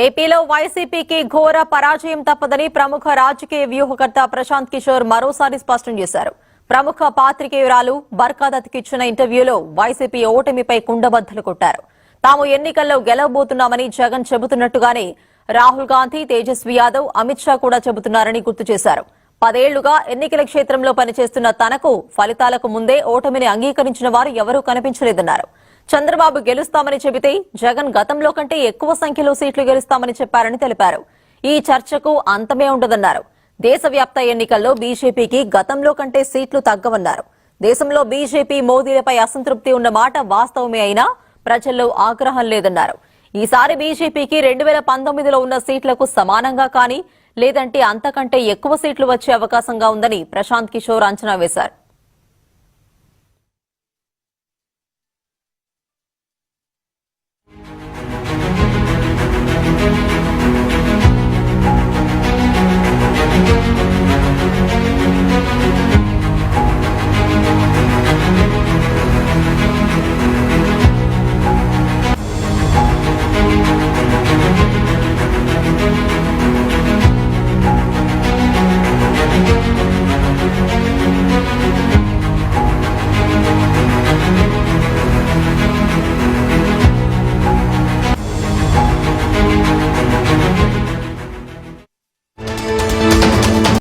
ఏపీలో వైసీపీకి ఘోర పరాజయం తప్పదని ప్రముఖ రాజకీయ వ్యూహకర్త ప్రశాంత్ కిషోర్ మరోసారి స్పష్టం చేశారు. ప్రముఖ పాత్రికేయురాలు బర్కాదత్కి ఇచ్చిన ఇంటర్వ్యూలో వైసీపీ ఓటమిపై కుండబద్దలు కొట్టారు. తాము ఎన్నికల్లో గెలవబోతున్నామని జగన్ చెబుతున్నట్టుగానే రాహుల్ గాంధీ, తేజస్వి యాదవ్, అమిత్ షా కూడా చెబుతున్నారని గుర్తు చేశారు. 10 ఏళ్లుగా ఎన్నికల క్షేత్రంలో పనిచేస్తున్న తనకు ఫలితాలకు ముందే ఓటమిని అంగీకరించిన వారు ఎవరూ కనిపించలేదన్నారు. చంద్రబాబు గెలుస్తామని చెబితే జగన్ గతంలో కంటే ఎక్కువ సంఖ్యలో సీట్లు గెలుస్తామని చెప్పారని తెలిపారు. ఈ చర్చకు అంతమే ఉండదన్నారు. దేశవ్యాప్త ఎన్నికల్లో బీజేపీకి గతంలో కంటే సీట్లు తగ్గవన్నారు. దేశంలో బీజేపీ, మోదీలపై అసంతృప్తి ఉన్న మాట వాస్తవమే అయినా ప్రజల్లో ఆగ్రహం లేదన్నారు. ఈసారి బీజేపీకి 2019లో ఉన్న సీట్లకు సమానంగా కానీ లేదంటే అంతకంటే ఎక్కువ సీట్లు వచ్చే అవకాశంగా ఉందని ప్రశాంత్ కిషోర్ అంచనా వేశారు.